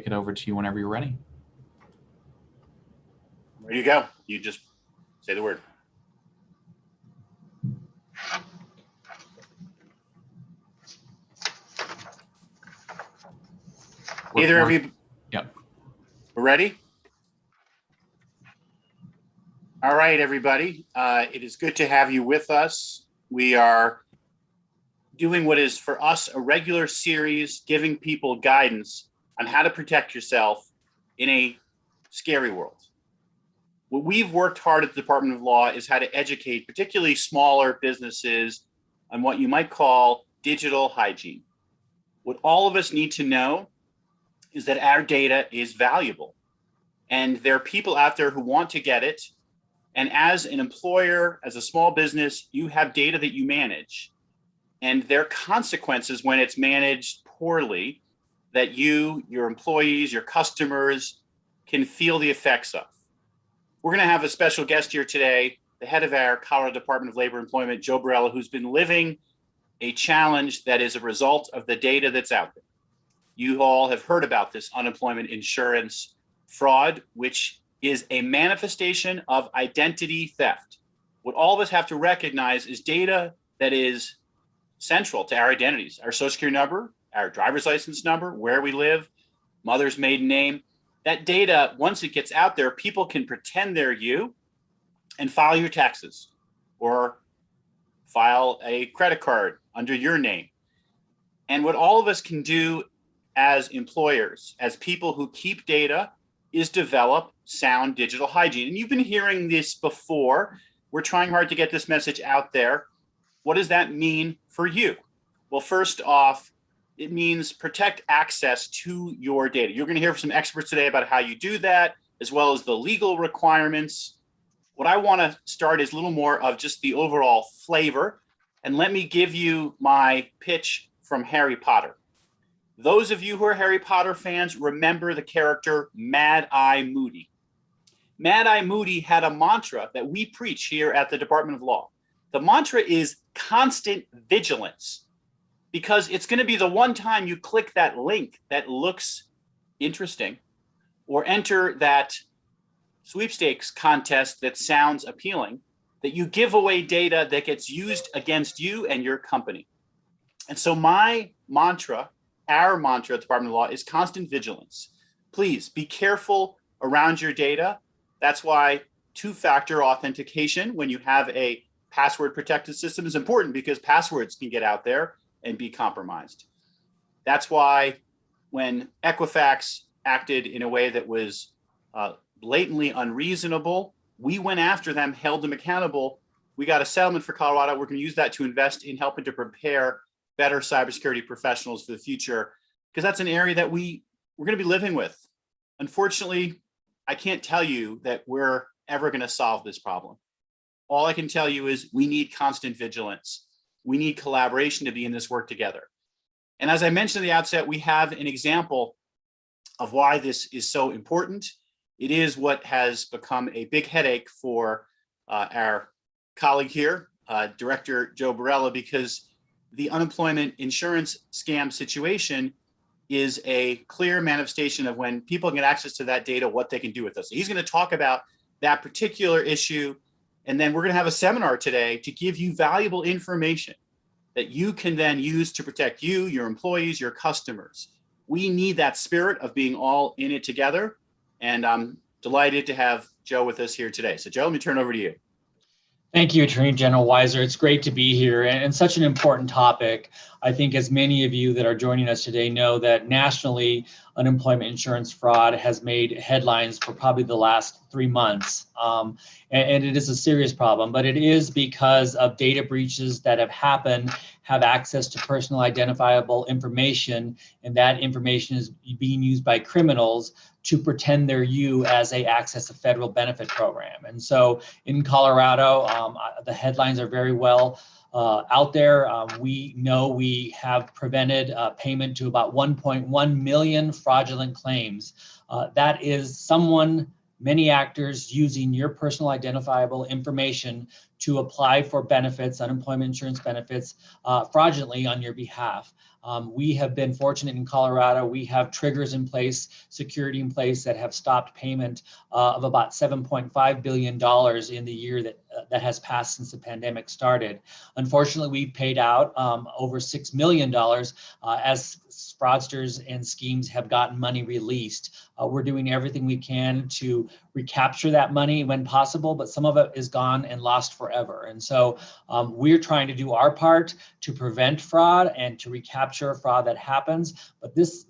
it over to you whenever you're ready. Ready to go. You just say the word. Either of you. Yep. We're ready? All right, everybody. It is good to have you with us. We are doing what is for us a regular series, giving people guidance on how to protect yourself in a scary world. What we've worked hard at the Department of Law is how to educate particularly smaller businesses on what you might call digital hygiene. What all of us need to know is that our data is valuable, and there are people out there who want to get it. And as an employer, as a small business, you have data that you manage, and there are consequences when it's managed poorly that you, your employees, your customers can feel the effects of. We're going to have a special guest here today, the head of our Colorado Department of Labor and Employment, Joe Borrella, who's been living a challenge that is a result of the data that's out there. You all have heard about this unemployment insurance fraud, which is a manifestation of identity theft. What all of us have to recognize is data that is central to our identities, our social security number, our driver's license number, where we live, mother's maiden name. That data, once it gets out there, people can pretend they're you and file your taxes or file a credit card under your name. And what all of us can do as employers, as people who keep data, is develop sound digital hygiene. And you've been hearing this before. We're trying hard to get this message out there. What does that mean for you? Well, first off, it means protect access to your data. You're going to hear from some experts today about how you do that, as well as the legal requirements. What I want to start is a little more of just the overall flavor. And let me give you my pitch from Harry Potter. Those of you who are Harry Potter fans remember the character Mad-Eye Moody. Mad-Eye Moody had a mantra that we preach here at the Department of Law. The mantra is constant vigilance, because it's going to be the one time you click that link that looks interesting or enter that sweepstakes contest that sounds appealing, that you give away data that gets used against you and your company. And so my mantra, our mantra at the Department of Law, is constant vigilance. Please be careful around your data. That's why two-factor authentication, when you have a password protected system, is important, because passwords can get out there and be compromised. That's why when Equifax acted in a way that was blatantly unreasonable, we went after them, held them accountable. We got a settlement for Colorado. We're going to use that to invest in helping to prepare better cybersecurity professionals for the future, because that's an area that we're going to be living with. Unfortunately, I can't tell you that we're ever going to solve this problem. All I can tell you is we need constant vigilance. We need collaboration to be in this work together. And as I mentioned at the outset, we have an example of why this is so important. It is what has become a big headache for our colleague here, Director Joe Borrella, because the unemployment insurance scam situation is a clear manifestation of when people get access to that data, what they can do with us. So he's going to talk about that particular issue. And then we're going to have a seminar today to give you valuable information that you can then use to protect you, your employees, your customers. We need that spirit of being all in it together. And I'm delighted to have Joe with us here today. So Joe, let me turn it over to you. Thank you, Attorney General Weiser. It's great to be here, and such an important topic. I think, as many of you that are joining us today know, that nationally, unemployment insurance fraud has made headlines for probably the last 3 months. And it is a serious problem, but it is because of data breaches that have happened, have access to personal identifiable information, and that information is being used by criminals to pretend they're you as they access a federal benefit program. And so in Colorado, the headlines are very well out there. We know we have prevented payment to about 1.1 million fraudulent claims. That is someone many actors using your personal identifiable information to apply for benefits, unemployment insurance benefits, fraudulently on your behalf. We have been fortunate in Colorado. We have triggers in place, security in place that have stopped payment of about $7.5 billion in the year that has passed since the pandemic started. Unfortunately, we paid out over $6 million as fraudsters and schemes have gotten money released. We're doing everything we can to recapture that money when possible, but some of it is gone and lost forever. And so we're trying to do our part to prevent fraud and to recapture fraud that happens. But this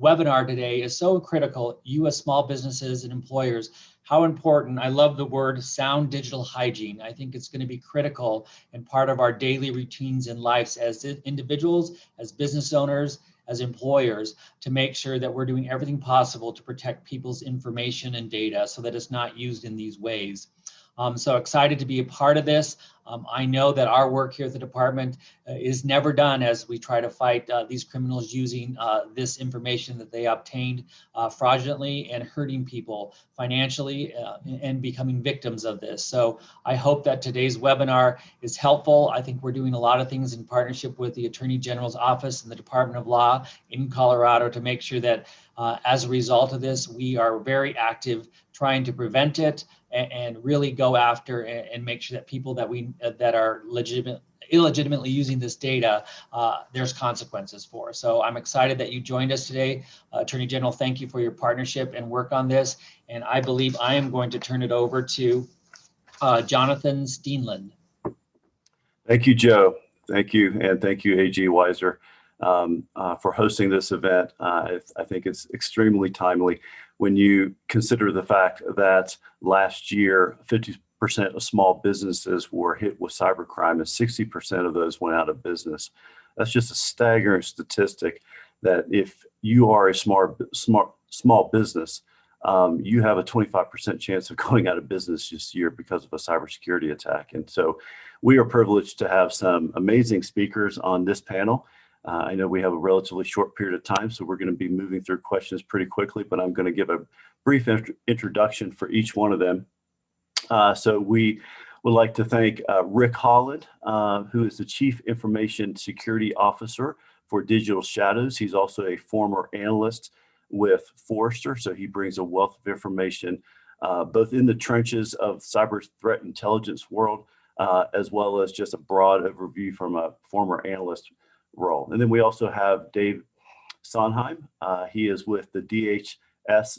webinar today is so critical. You as small businesses and employers, how important, I love the word sound digital hygiene. I think it's going to be critical and part of our daily routines and lives as individuals, as business owners, as employers, to make sure that we're doing everything possible to protect people's information and data so that it's not used in these ways. So excited to be a part of this. I know that our work here at the department is never done as we try to fight these criminals using this information that they obtained fraudulently and hurting people financially and becoming victims of this. So I hope that today's webinar is helpful. I think we're doing a lot of things in partnership with the Attorney General's office and the Department of Law in Colorado to make sure that as a result of this, we are very active trying to prevent it and really go after and make sure that people that are illegitimately using this data, there's consequences for. So I'm excited that you joined us today. Attorney General, thank you for your partnership and work on this. And I believe I am going to turn it over to Jonathan Steenland. Thank you, Joe. Thank you. And thank you, AG Weiser, for hosting this event. I think it's extremely timely when you consider the fact that last year, 50% of small businesses were hit with cybercrime and 60% of those went out of business. That's just a staggering statistic that if you are a small business, you have a 25% chance of going out of business this year because of a cybersecurity attack. And so we are privileged to have some amazing speakers on this panel. I know we have a relatively short period of time, so we're going to be moving through questions pretty quickly, but I'm going to give a brief introduction for each one of them. So we would like to thank Rick Holland, who is the Chief Information Security Officer for Digital Shadows. He's also a former analyst with Forrester, so he brings a wealth of information both in the trenches of cyber threat intelligence world, as well as just a broad overview from a former analyst role. And then we also have Dave Sondheim. He is with the DHS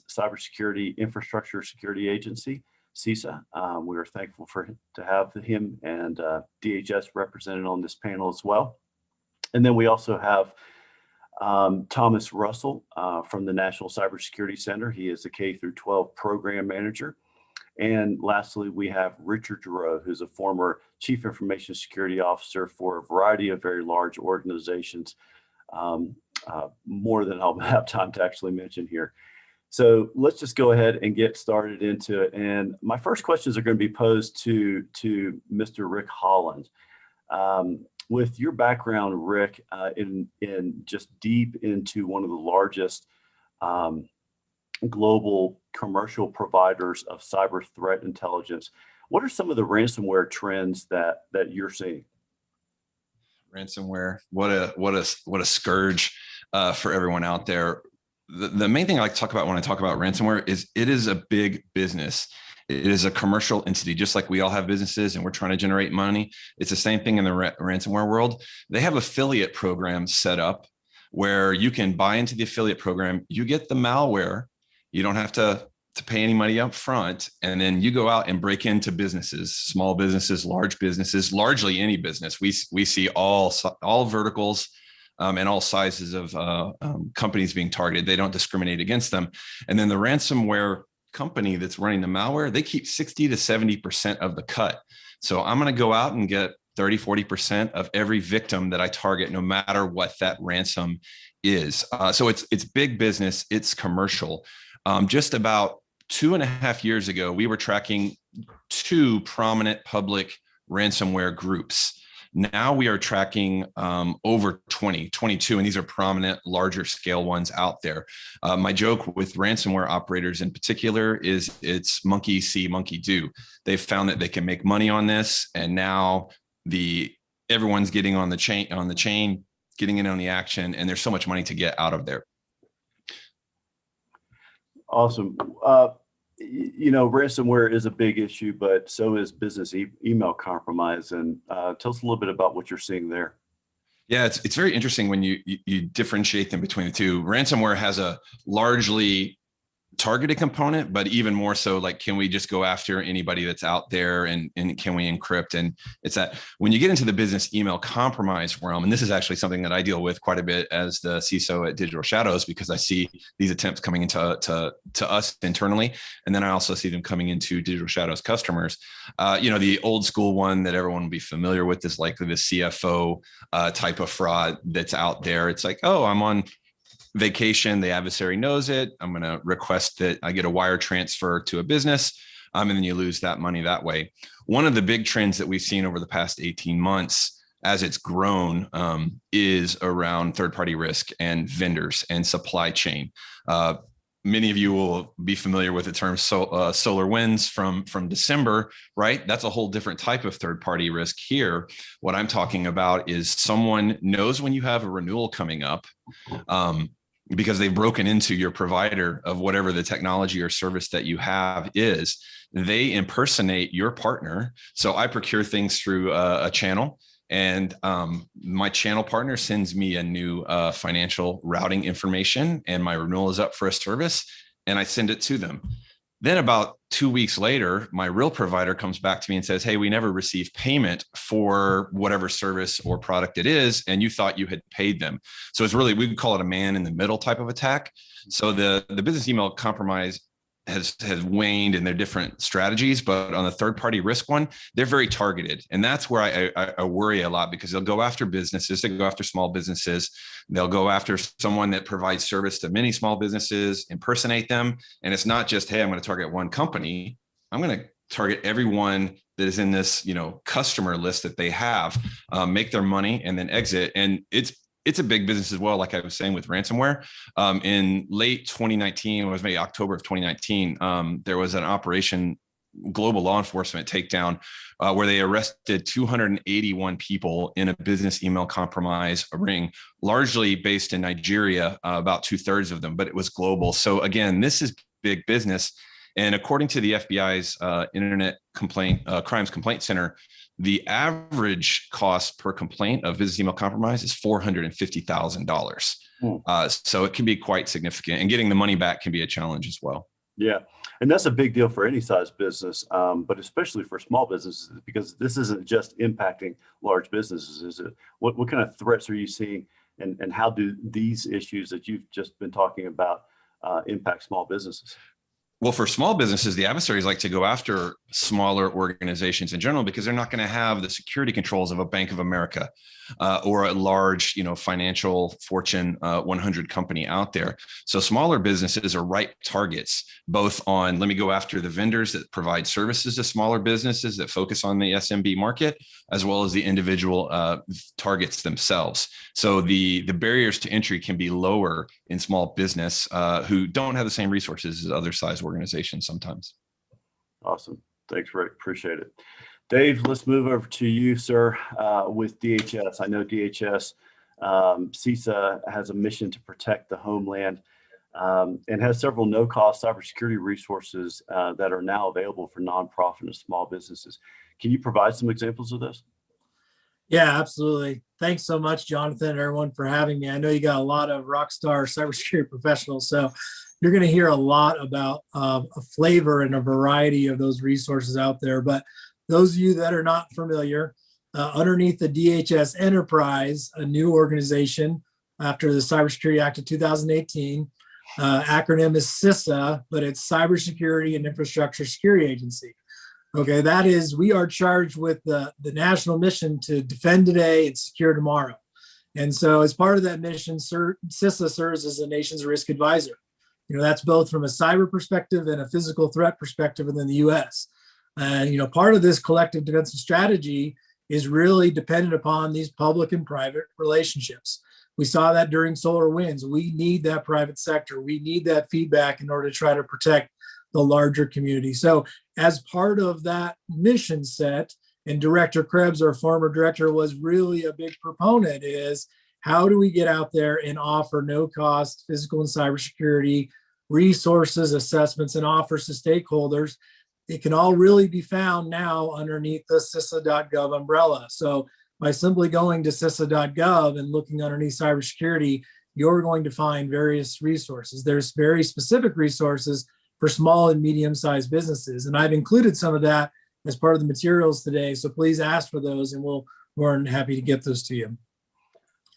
Cybersecurity Infrastructure Security Agency, CISA. We are thankful to have him and DHS represented on this panel as well. And then we also have Thomas Russell from the National Cybersecurity Center. He is the K-12 program manager. And lastly, we have Richard Giroux, who's a former Chief Information Security Officer for a variety of very large organizations, more than I'll have time to actually mention here. So let's just go ahead and get started into it. And my first questions are going to be posed to Mr. Rick Holland. With your background, Rick, in just deep into one of the largest global commercial providers of cyber threat intelligence, what are some of the ransomware trends that you're seeing? Ransomware, what a scourge for everyone out there. The main thing I like to talk about when I talk about ransomware is it is a big business. It is a commercial entity, just like we all have businesses and we're trying to generate money. It's the same thing in the ransomware world. They have affiliate programs set up where you can buy into the affiliate program. You get the malware. You don't have to pay any money up front. And then you go out and break into businesses, small businesses, large businesses, largely any business. We see all verticals and all sizes of companies being targeted. They don't discriminate against them. And then the ransomware company that's running the malware, they keep 60 to 70% of the cut. So I'm going to go out and get 30, 40% of every victim that I target, no matter what that ransom is. So it's big business. It's commercial. Just about 2.5 years ago, we were tracking 2 prominent public ransomware groups. Now we are tracking over 22, and these are prominent, larger scale ones out there. My joke with ransomware operators in particular is it's monkey see, monkey do. They've found that they can make money on this, and now everyone's getting on the chain, getting in on the action, and there's so much money to get out of there. Awesome. Ransomware is a big issue, but so is business email compromise. And tell us a little bit about what you're seeing there. Yeah, it's very interesting when you differentiate them between the two. Ransomware has a largely targeted component, but even more so, like, can we just go after anybody that's out there, and can we encrypt? And it's that when you get into the business email compromise realm, and this is actually something that I deal with quite a bit as the CISO at Digital Shadows, because I see these attempts coming into to us internally, and then I also see them coming into Digital Shadows customers. The old school one that everyone will be familiar with is likely the CFO type of fraud that's out there. It's like, oh, I'm on vacation, the adversary knows it, I'm going to request that I get a wire transfer to a business, and then you lose that money that way. One of the big trends that we've seen over the past 18 months as it's grown is around third-party risk and vendors and supply chain. Many of you will be familiar with the term solar winds from December, right? That's a whole different type of third-party risk here. What I'm talking about is someone knows when you have a renewal coming up, because they've broken into your provider of whatever the technology or service that you have is. They impersonate your partner. So I procure things through a channel, and my channel partner sends me a new financial routing information, and my renewal is up for a service, and I send it to them. Then about 2 weeks later, my real provider comes back to me and says, hey, we never received payment for whatever service or product it is, and you thought you had paid them. So it's really, we would call it a man in the middle type of attack. So the business email compromise has waned in their different strategies, but on the third-party risk one, they're very targeted. And that's where I worry a lot, because they'll go after businesses, they go after small businesses, they'll go after someone that provides service to many small businesses, impersonate them. And it's not just, hey, I'm going to target one company, I'm going to target everyone that is in this, customer list that they have, make their money and then exit. And it's a big business as well. Like I was saying with ransomware, in late 2019, it was maybe October of 2019, there was an operation, global law enforcement takedown, where they arrested 281 people in a business email compromise ring, largely based in Nigeria, about 2/3 of them, but it was global. So again, this is big business. And according to the FBI's Internet Crimes Complaint Center, the average cost per complaint of business email compromise is $450,000. So it can be quite significant, and getting the money back can be a challenge as well. Yeah, and that's a big deal for any size business, but especially for small businesses, because this isn't just impacting large businesses, is it? What kind of threats are you seeing, and how do these issues that you've just been talking about impact small businesses? Well, for small businesses, the adversaries like to go after smaller organizations in general, because they're not going to have the security controls of a Bank of America or a large, financial Fortune 100 company out there. So smaller businesses are ripe targets, both on, let me go after the vendors that provide services to smaller businesses that focus on the SMB market, as well as the individual targets themselves. So the barriers to entry can be lower in small business who don't have the same resources as other size organizations sometimes. Awesome. Thanks, Rick. Appreciate it. Dave, let's move over to you, sir, with DHS. I know DHS, CISA has a mission to protect the homeland and has several no-cost cybersecurity resources that are now available for nonprofit and small businesses. Can you provide some examples of this? Yeah, absolutely. Thanks so much, Jonathan, and everyone, for having me. I know you got a lot of rock star cybersecurity professionals, so you're going to hear a lot about a flavor and a variety of those resources out there. But those of you that are not familiar, underneath the DHS Enterprise, a new organization after the Cybersecurity Act of 2018, acronym is CISA, but it's Cybersecurity and Infrastructure Security Agency. Okay, that is, we are charged with the national mission to defend today and secure tomorrow. And so as part of that mission, CISA serves as the nation's risk advisor. That's both from a cyber perspective and a physical threat perspective within the US. And, part of this collective defensive strategy is really dependent upon these public and private relationships. We saw that during SolarWinds. We need that private sector. We need that feedback in order to try to protect the larger community. So as part of that mission set, and Director Krebs, our former director, was really a big proponent, is how do we get out there and offer no cost physical and cybersecurity resources, assessments, and offers to stakeholders. It can all really be found now underneath the CISA.gov umbrella. So by simply going to CISA.gov and looking underneath cybersecurity, you're going to find various resources. There's very specific resources for small and medium-sized businesses. And I've included some of that as part of the materials today. So please ask for those and we're more than happy to get those to you.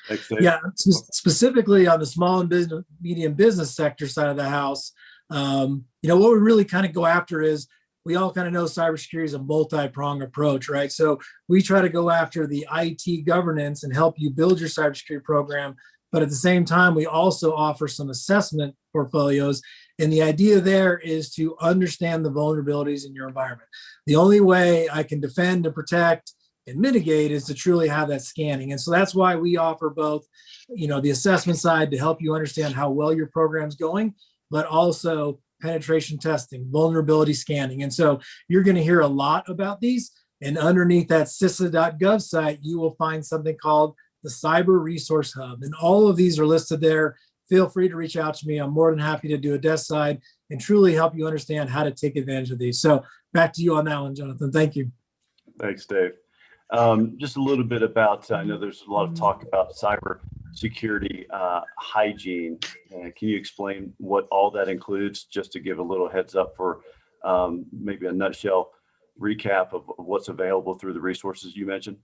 Thanks, Dave. Yeah, specifically on the small and medium business sector side of the house, what we really kind of go after is, we all kind of know cybersecurity is a multi-pronged approach, right? So we try to go after the IT governance and help you build your cybersecurity program. But at the same time, we also offer some assessment portfolios. And the idea there is to understand the vulnerabilities in your environment. The only way I can defend and protect and mitigate is to truly have that scanning. And so that's why we offer both, the assessment side to help you understand how well your program's going, but also penetration testing, vulnerability scanning. And so you're going to hear a lot about these. And underneath that CISA.gov site, you will find something called the Cyber Resource Hub. And all of these are listed there. Feel free to reach out to me. I'm more than happy to do a desk side and truly help you understand how to take advantage of these. So back to you on that one, Jonathan. Thank you. Thanks, Dave. Just a little bit about, I know there's a lot of talk about cybersecurity hygiene. Can you explain what all that includes, just to give a little heads up for maybe a nutshell recap of what's available through the resources you mentioned?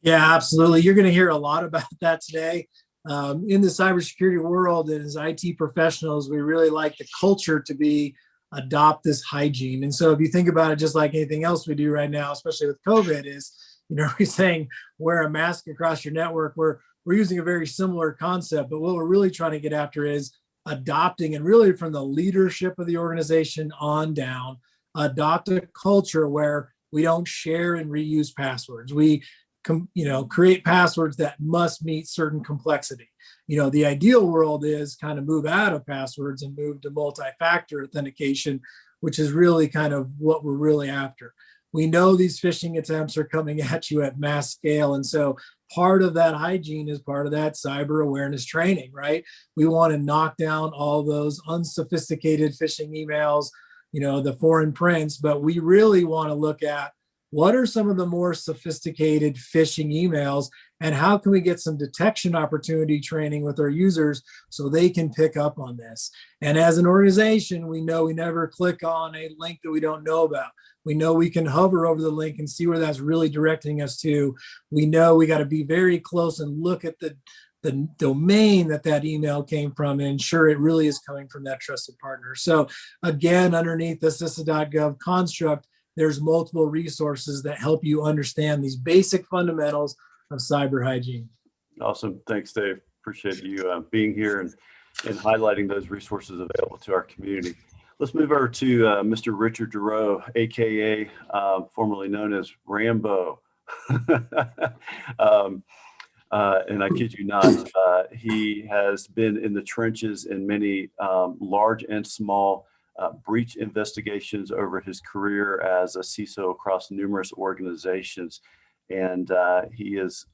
Yeah, absolutely. You're going to hear a lot about that today. In the cybersecurity world, and as IT professionals, we really like the culture to be adopt this hygiene. And so if you think about it, just like anything else we do right now, especially with COVID, is, we're saying wear a mask across your network. We're using a very similar concept, but what we're really trying to get after is adopting, and really from the leadership of the organization on down, adopt a culture where we don't share and reuse passwords. We create passwords that must meet certain complexity. The ideal world is kind of move out of passwords and move to multi-factor authentication, which is really kind of what we're really after. We know these phishing attempts are coming at you at mass scale. And so part of that hygiene is part of that cyber awareness training, right? We want to knock down all those unsophisticated phishing emails, the foreign prints, but we really want to look at what are some of the more sophisticated phishing emails, and how can we get some detection opportunity training with our users so they can pick up on this? And as an organization, we know we never click on a link that we don't know about. We know we can hover over the link and see where that's really directing us to. We know we got to be very close and look at the domain that email came from and ensure it really is coming from that trusted partner. So again, underneath the CISA.gov construct, there's multiple resources that help you understand these basic fundamentals of cyber hygiene. Awesome. Thanks, Dave. Appreciate you being here and highlighting those resources available to our community. Let's move over to Mr. Richard Giroux, AKA formerly known as Rambo. And I kid you not, he has been in the trenches in many large and small breach investigations over his career as a CISO across numerous organizations. And he is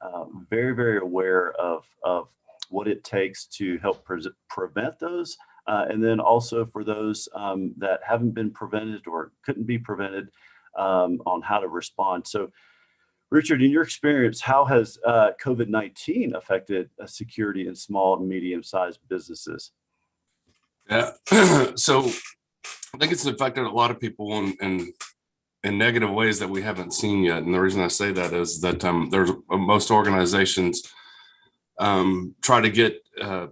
very, very aware of what it takes to help prevent those. And then also for those that haven't been prevented or couldn't be prevented on how to respond. So Richard, in your experience, how has COVID-19 affected security in small and medium-sized businesses? Yeah, so I think it's affected a lot of people in negative ways that we haven't seen yet. And the reason I say that is that there's most organizations try to get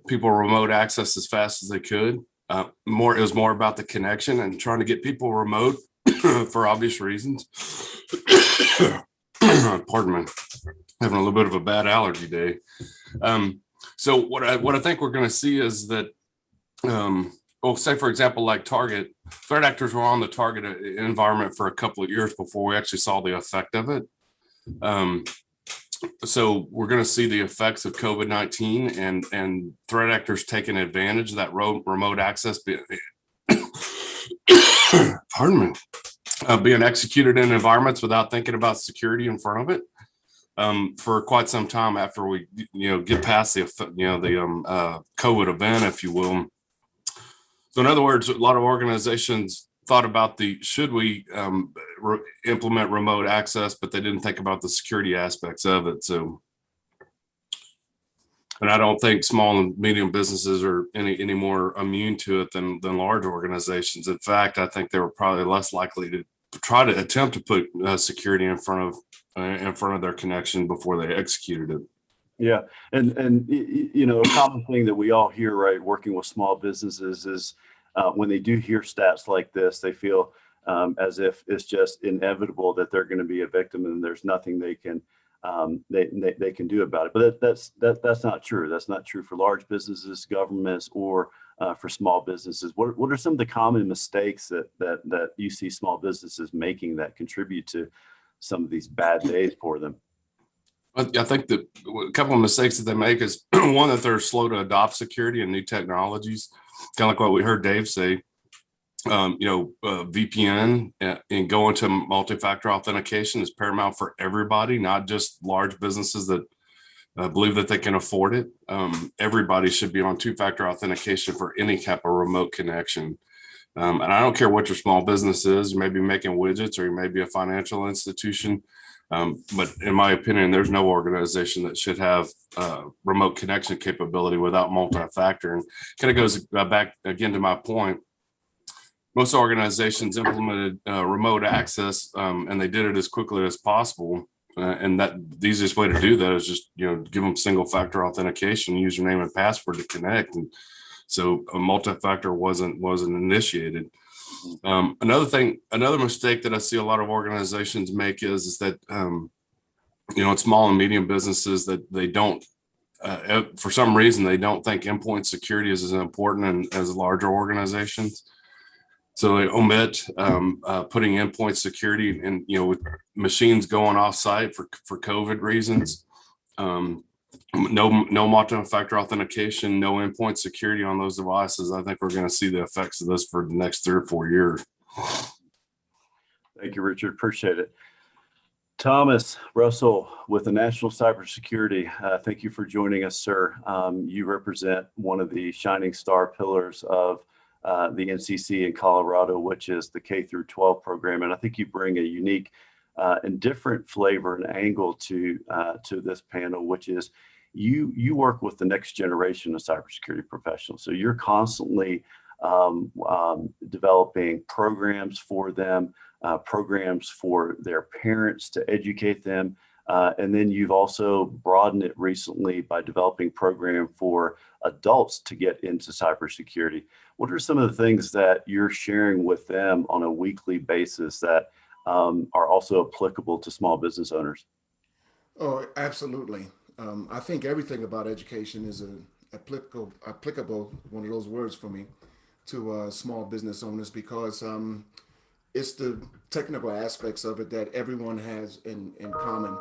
people remote access as fast as they could. It was more about the connection and trying to get people remote for obvious reasons. Pardon me, having a little bit of a bad allergy day. So what I think we're going to see is that, say for example, like Target, threat actors were on the Target environment for a couple of years before we actually saw the effect of it. So we're going to see the effects of COVID-19 and threat actors taking advantage of that remote access pardon me, being executed in environments without thinking about security in front of it for quite some time after we, get past the COVID event, if you will. So in other words, a lot of organizations thought about should we implement remote access, but they didn't think about the security aspects of it. So, and I don't think small and medium businesses are any more immune to it than large organizations. In fact, I think they were probably less likely to try to attempt to put security in front of their connection before they executed it. Yeah, and a common thing that we all hear, right, working with small businesses is when they do hear stats like this, they feel as if it's just inevitable that they're going to be a victim and there's nothing they can do about it. But that's not true. That's not true for large businesses, governments, or for small businesses. What are some of the common mistakes that you see small businesses making that contribute to some of these bad days for them? I think that a couple of mistakes that they make is one, that they're slow to adopt security and new technologies, kind of like what we heard Dave say. VPN and going to multi-factor authentication is paramount for everybody, not just large businesses that believe that they can afford it. Everybody should be on two-factor authentication for any type of remote connection. And I don't care what your small business is. You may be making widgets, or you may be a financial institution. But in my opinion, there's no organization that should have remote connection capability without multi-factor. And kind of goes back again to my point. Most organizations implemented remote access, and they did it as quickly as possible. And that the easiest way to do that is just give them single-factor authentication, username and password to connect. And so a multi-factor wasn't initiated. Another mistake that I see a lot of organizations make is that small and medium businesses, that they don't, for some reason, they don't think endpoint security is as important as larger organizations. So they omit putting endpoint security in, with machines going off site for COVID reasons. No multi-factor authentication, no endpoint security on those devices. I think we're going to see the effects of this for the next 3 or 4 years. Thank you, Richard. Appreciate it. Thomas Russell with the National Cybersecurity. Thank you for joining us, sir. You represent one of the shining star pillars of the NCC in Colorado, which is the K through 12 program. And I think you bring a unique and different flavor and angle to this panel, which is you work with the next generation of cybersecurity professionals. So you're constantly developing programs for them, programs for their parents to educate them. And then you've also broadened it recently by developing a program for adults to get into cybersecurity. What are some of the things that you're sharing with them on a weekly basis that are also applicable to small business owners? Oh, absolutely. I think everything about education is applicable, one of those words for me, to small business owners, because it's the technical aspects of it that everyone has in common.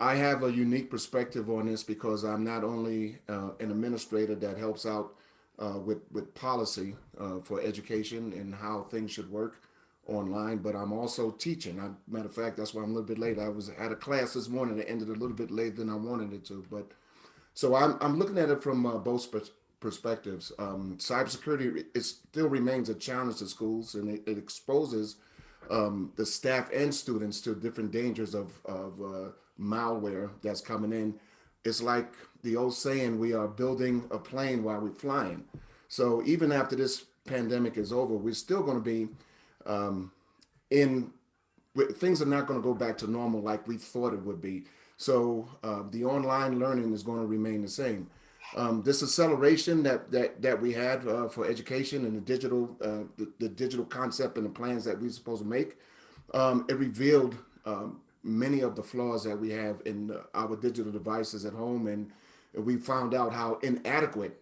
I have a unique perspective on this because I'm not only an administrator that helps out with policy for education and how things should work online, but I'm also teaching. Matter of fact, that's why I'm a little bit late. I was at a class this morning that ended a little bit later than I wanted it to. But so I'm looking at it from both perspectives. Cybersecurity, it still remains a challenge to schools, and it exposes the staff and students to different dangers of malware that's coming in. It's like the old saying, we are building a plane while we're flying. So even after this pandemic is over, we're still going to be things are not going to go back to normal like we thought it would be. So the online learning is going to remain the same. This acceleration that we had for education and the digital concept and the plans that we're supposed to make, it revealed many of the flaws that we have in our digital devices at home, and we found out how inadequate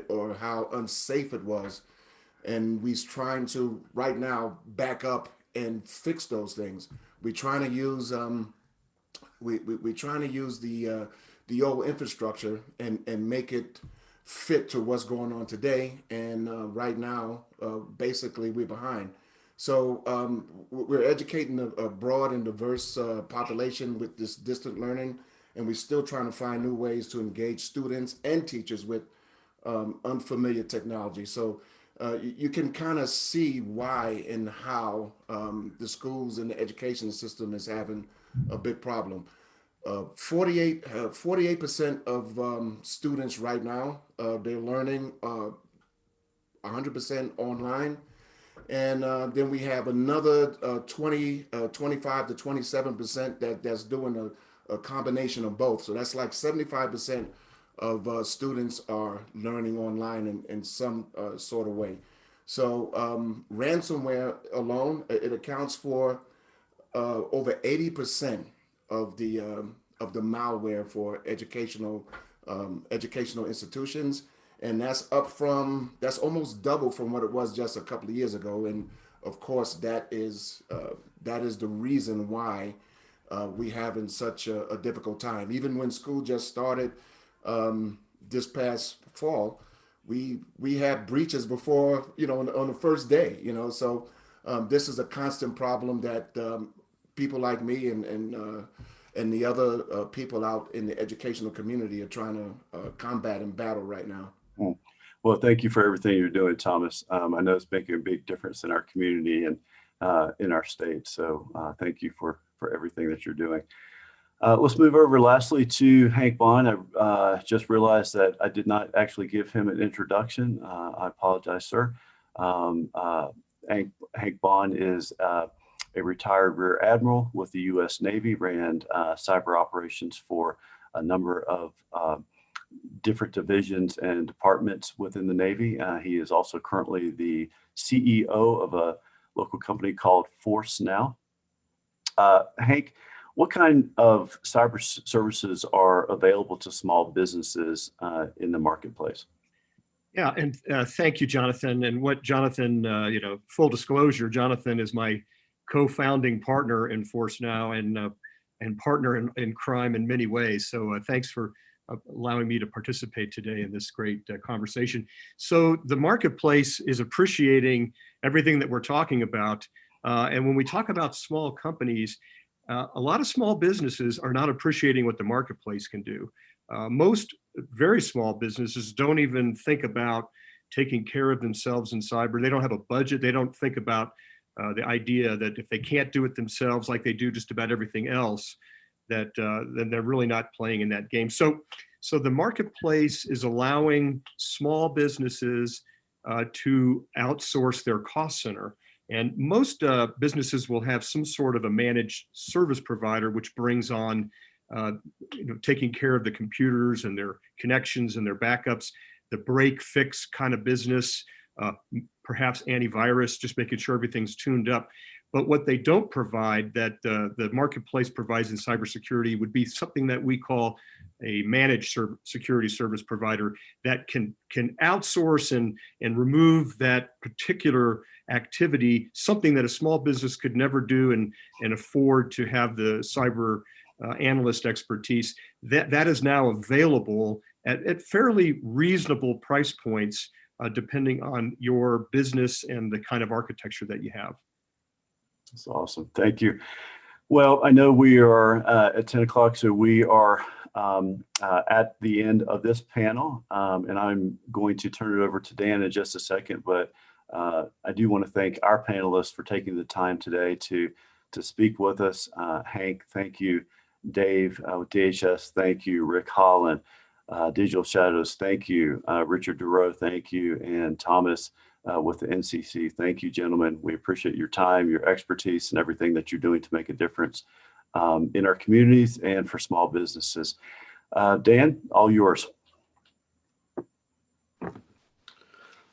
or how unsafe it was. And we're trying to right now back up and fix those things. We're trying to use we're trying to use the old infrastructure and make it fit to what's going on today. And right now, basically, we're behind. So we're educating a broad and diverse population with this distant learning, and we're still trying to find new ways to engage students and teachers with unfamiliar technology. So you can kind of see why and how the schools and the education system is having a big problem. 48% of students right now, they're learning 100% online. And then we have another 25 to 27% that's doing a combination of both. So that's like 75% of students are learning online in some sort of way. So ransomware alone, it accounts for over 80% of the malware for educational institutions. And that's almost double from what it was just a couple of years ago. And of course, that is the reason why we having such a difficult time. Even when school just started this past fall, we had breaches before, on the first day, So this is a constant problem that people like me and the other people out in the educational community are trying to combat and battle right now. Well, thank you for everything you're doing, Thomas. I know it's making a big difference in our community and in our state. So thank you for everything that you're doing. Let's move over lastly to Hank Bond. I just realized that I did not actually give him an introduction. I apologize, sir. Hank Bond is a retired Rear Admiral with the U.S. Navy, ran cyber operations for a number of different divisions and departments within the Navy. He is also currently the CEO of a local company called Force Now. Hank, what kind of cyber services are available to small businesses in the marketplace? Yeah, and thank you, Jonathan. And what Jonathan, full disclosure, Jonathan is my co-founding partner in Force Now and partner in crime in many ways. So thanks for allowing me to participate today in this great conversation. So the marketplace is appreciating everything that we're talking about. And when we talk about small companies, a lot of small businesses are not appreciating what the marketplace can do. Most very small businesses don't even think about taking care of themselves in cyber. They don't have a budget. They don't think about the idea that if they can't do it themselves like they do just about everything else, that then they're really not playing in that game. So the marketplace is allowing small businesses to outsource their cost center. And most businesses will have some sort of a managed service provider, which brings on taking care of the computers and their connections and their backups, the break fix kind of business, perhaps antivirus, just making sure everything's tuned up. But what they don't provide that the marketplace provides in cybersecurity would be something that we call a managed security service provider that can outsource and remove that particular activity, something that a small business could never do and afford to have the cyber analyst expertise. That is now available at fairly reasonable price points, depending on your business and the kind of architecture that you have. That's awesome. Thank you. Well, I know we are at 10 o'clock, so we are at the end of this panel, and I'm going to turn it over to Dan in just a second, but I do want to thank our panelists for taking the time today to speak with us. Hank, thank you. Dave with DHS, thank you. Rick Holland, Digital Shadows, thank you. Richard Durow, thank you. And Thomas with the NCC, thank you, gentlemen. We appreciate your time, your expertise, and everything that you're doing to make a difference in our communities and for small businesses. Dan, all yours.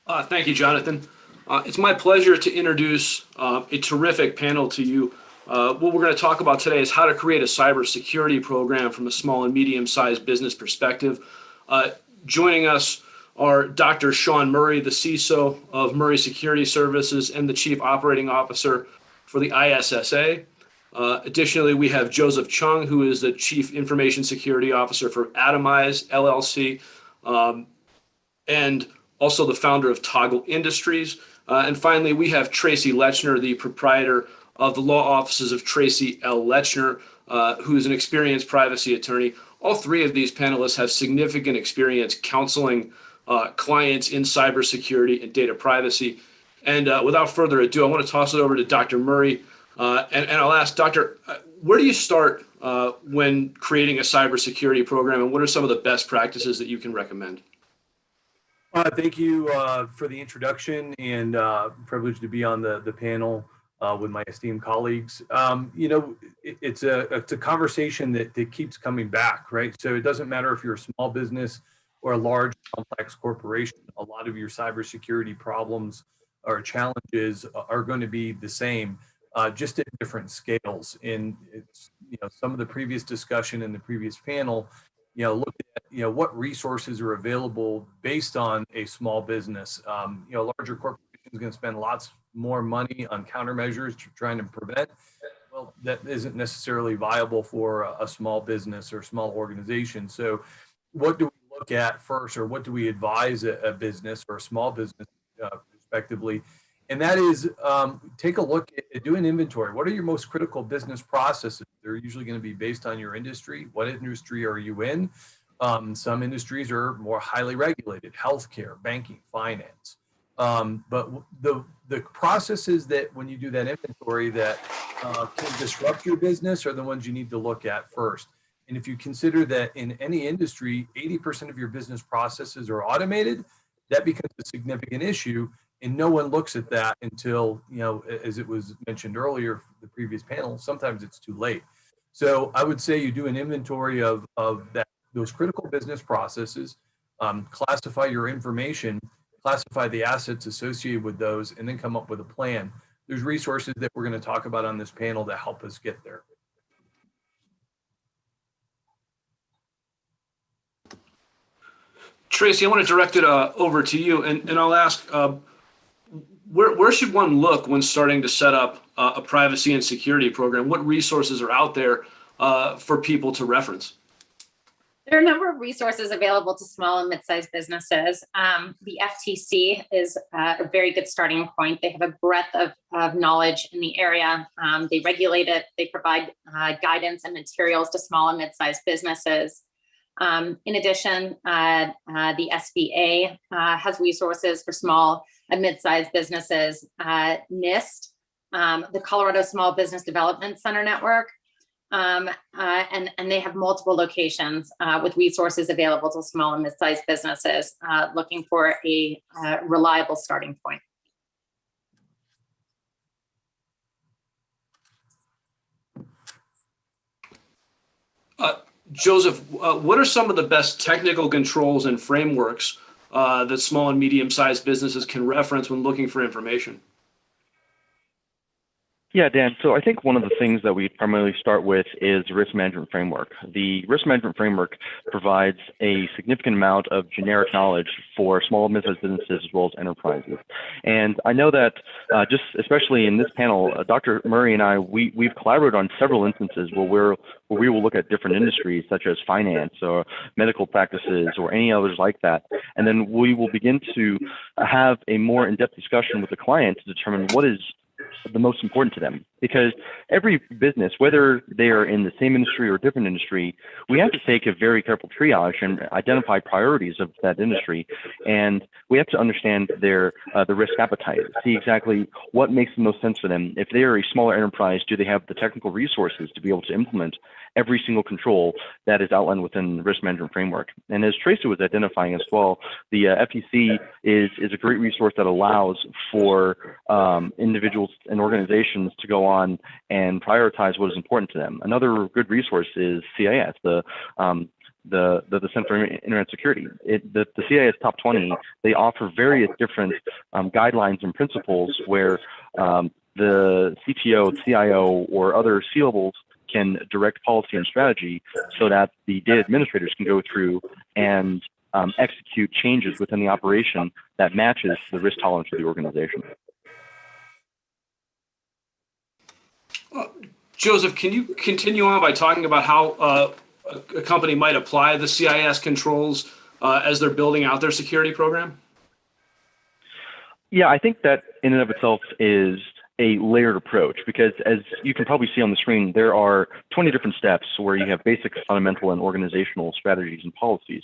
Thank you, Jonathan. It's my pleasure to introduce a terrific panel to you. What we're going to talk about today is how to create a cybersecurity program from a small and medium-sized business perspective. Joining us are Dr. Sean Murray, the CISO of Murray Security Services and the Chief Operating Officer for the ISSA. Additionally, we have Joseph Chung, who is the Chief Information Security Officer for Atomize LLC, and also the founder of Toggle Industries. And finally, we have Tracy Lechner, the proprietor of the law offices of Tracy L. Lechner, who is an experienced privacy attorney. All three of these panelists have significant experience counseling clients in cybersecurity and data privacy. And without further ado, I want to toss it over to Dr. Murray. And I'll ask, Doctor, where do you start when creating a cybersecurity program, and what are some of the best practices that you can recommend? Thank you for the introduction, and privileged to be on the panel with my esteemed colleagues. It's a conversation that keeps coming back, right? So it doesn't matter if you're a small business or a large complex corporation. A lot of your cybersecurity problems or challenges are going to be the same, just at different scales. And it's, some of the previous discussion in the previous panel, look at, what resources are available based on a small business. Larger corporations are going to spend lots more money on countermeasures to trying to prevent. Well, that isn't necessarily viable for a small business or small organization. So what do we look at first, or what do we advise a business or a small business respectively? And that is take a look at, do an inventory. What are your most critical business processes? They're usually going to be based on your industry. What industry are you in? Some industries are more highly regulated: healthcare, banking, finance. But the processes that, when you do that inventory, that can disrupt your business are the ones you need to look at first. And if you consider that in any industry, 80% of your business processes are automated, that becomes a significant issue. And no one looks at that until, as it was mentioned earlier, the previous panel, sometimes it's too late. So I would say you do an inventory of those critical business processes, classify your information, classify the assets associated with those, and then come up with a plan. There's resources that we're going to talk about on this panel to help us get there. Tracy, I want to direct it over to you, and I'll ask, where should one look when starting to set up a privacy and security program? What resources are out there for people to reference? There are a number of resources available to small and mid-sized businesses. The FTC is a very good starting point. They have a breadth of knowledge in the area. They regulate it. They provide guidance and materials to small and mid-sized businesses. In addition, the SBA has resources for small and mid-sized businesses. NIST, the Colorado Small Business Development Center Network, and they have multiple locations with resources available to small and mid-sized businesses looking for a reliable starting point. Joseph, what are some of the best technical controls and frameworks that small and medium-sized businesses can reference when looking for information? Yeah, Dan. So I think one of the things that we primarily start with is the risk management framework. The risk management framework provides a significant amount of generic knowledge for small and mid-sized businesses as well as enterprises. And I know that just especially in this panel, Dr. Murray and I, we've collaborated on several instances where we will look at different industries such as finance or medical practices or any others like that. And then we will begin to have a more in-depth discussion with the client to determine what is the most important to them, because every business, whether they are in the same industry or different industry, we have to take a very careful triage and identify priorities of that industry, and we have to understand their the risk appetite, see exactly what makes the most sense for them. If they are a smaller enterprise, do they have the technical resources to be able to implement every single control that is outlined within the risk management framework? And as Tracy was identifying as well, the FTC is a great resource that allows for individuals and organizations to go on and prioritize what is important to them. Another good resource is CIS, the Center for Internet Security. The CIS Top 20, they offer various different guidelines and principles where the CTO, CIO, or other C-levels can direct policy and strategy so that the data administrators can go through and execute changes within the operation that matches the risk tolerance of the organization. Joseph, can you continue on by talking about how a company might apply the CIS controls as they're building out their security program? Yeah, I think that in and of itself is a layered approach, because as you can probably see on the screen, there are 20 different steps where you have basic, fundamental, and organizational strategies and policies.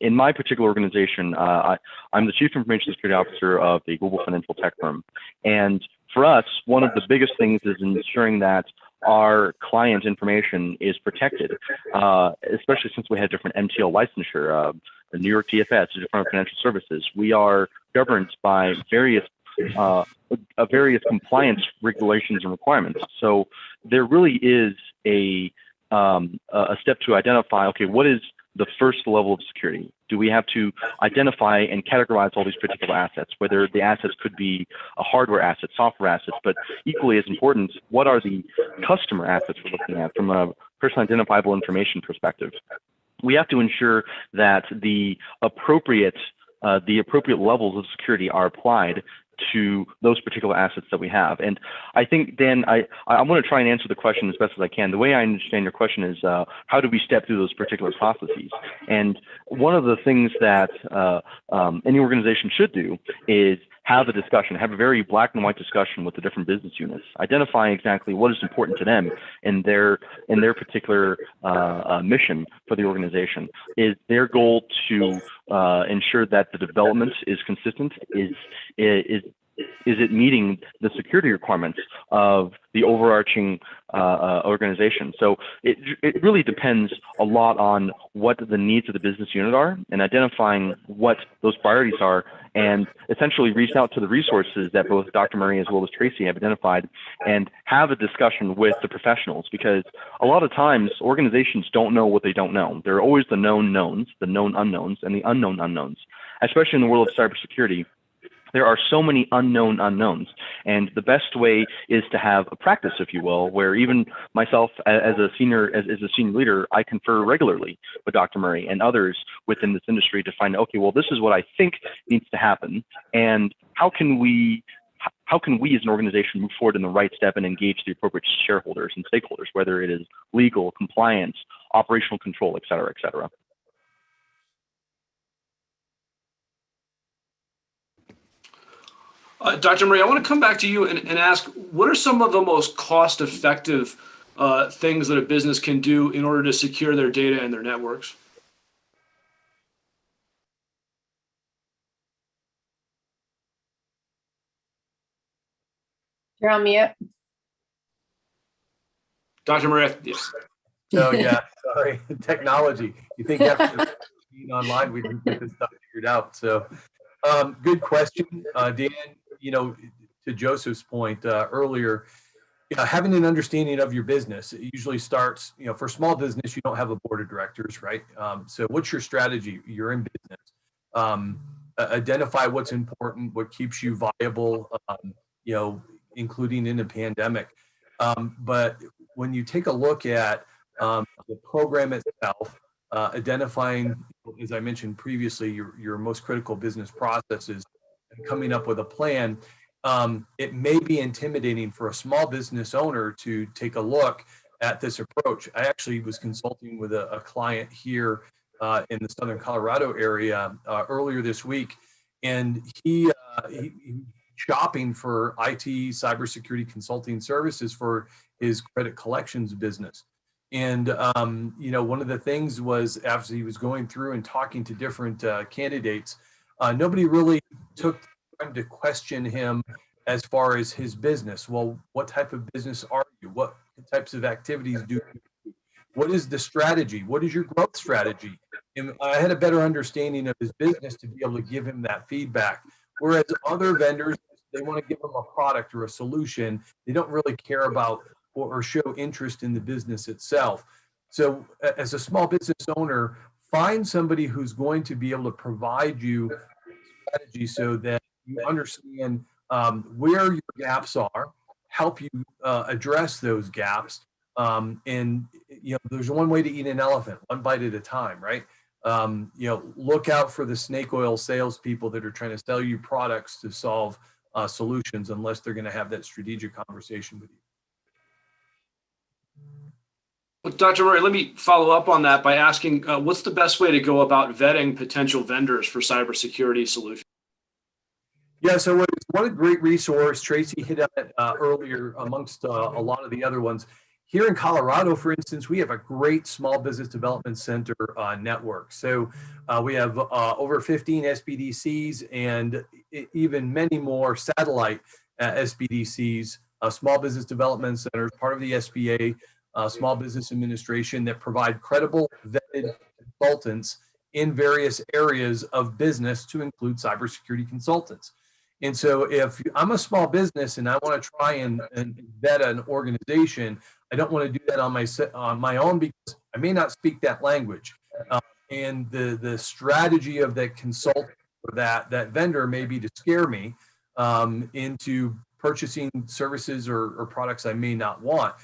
In my particular organization, I'm the Chief Information Security Officer of a global financial tech firm. And for us, one of the biggest things is ensuring that our client information is protected, especially since we had different MTL licensure, the New York TFS, the Department of Financial Services. We are governed by various compliance regulations and requirements. So there really is a step to identify, okay, what is the first level of security? Do we have to identify and categorize all these particular assets, whether the assets could be a hardware asset, software assets, but equally as important, what are the customer assets we're looking at from a personally identifiable information perspective? We have to ensure that the appropriate levels of security are applied to those particular assets that we have. And I think, Dan, I want to try and answer the question as best as I can. The way I understand your question is, how do we step through those particular processes? And one of the things that any organization should do is have a discussion, have a very black and white discussion with the different business units, identifying exactly what is important to them in their particular mission for the organization. Is their goal to ensure that the development is consistent? Is it meeting the security requirements of the overarching organization? So it really depends a lot on what the needs of the business unit are, and identifying what those priorities are, and essentially reach out to the resources that both Dr. Murray as well as Tracy have identified, and have a discussion with the professionals, because a lot of times organizations don't know what they don't know. There are always the known knowns, the known unknowns, and the unknown unknowns, especially in the world of cybersecurity. There are so many unknown unknowns, and the best way is to have a practice, if you will, where even myself as a senior leader, I confer regularly with Dr. Murray and others within this industry to find, okay, well, this is what I think needs to happen, and how can we as an organization move forward in the right step and engage the appropriate shareholders and stakeholders, whether it is legal, compliance, operational control, et cetera, et cetera. Dr. Murray, I want to come back to you and ask, what are some of the most cost-effective things that a business can do in order to secure their data and their networks? You're on mute. Dr. Murray, yes. Oh, yeah, sorry. Technology. You think after being online, we can get this stuff figured out. So good question, Dan. You know, to Joseph's point earlier, you know, having an understanding of your business, it usually starts, you know, for small business, you don't have a board of directors, right? So what's your strategy? You're in business. Identify what's important, what keeps you viable, you know, including in a pandemic. But when you take a look at the program itself, identifying, as I mentioned previously, your most critical business processes, and coming up with a plan, it may be intimidating for a small business owner to take a look at this approach. I actually was consulting with a client here in the Southern Colorado area earlier this week, and he shopping for IT cybersecurity consulting services for his credit collections business. And, you know, one of the things was, after he was going through and talking to different candidates, nobody really took time to question him as far as his business. Well, what type of business are you? What types of activities do you do? What is the strategy? What is your growth strategy? And I had a better understanding of his business to be able to give him that feedback. Whereas other vendors, they want to give him a product or a solution. They don't really care about or show interest in the business itself. So as a small business owner, find somebody who's going to be able to provide you strategy so that you understand where your gaps are, help you address those gaps. And, you know, there's one way to eat an elephant, one bite at a time, right? You know, look out for the snake oil salespeople that are trying to sell you products to solve solutions, unless they're going to have that strategic conversation with you. Well, Dr. Murray, let me follow up on that by asking, what's the best way to go about vetting potential vendors for cybersecurity solutions? Yeah, so it's one great resource. Tracy hit on it earlier amongst a lot of the other ones. Here in Colorado, for instance, we have a great small business development center network. So we have over 15 SBDCs and even many more satellite SBDCs, small business development centers, part of the SBA, Small Business Administration, that provide credible vetted consultants in various areas of business, to include cybersecurity consultants. And so if I'm a small business and I want to try and vet an organization, I don't want to do that on my own because I may not speak that language. And the strategy of that consultant or that vendor may be to scare me into purchasing services or products I may not want.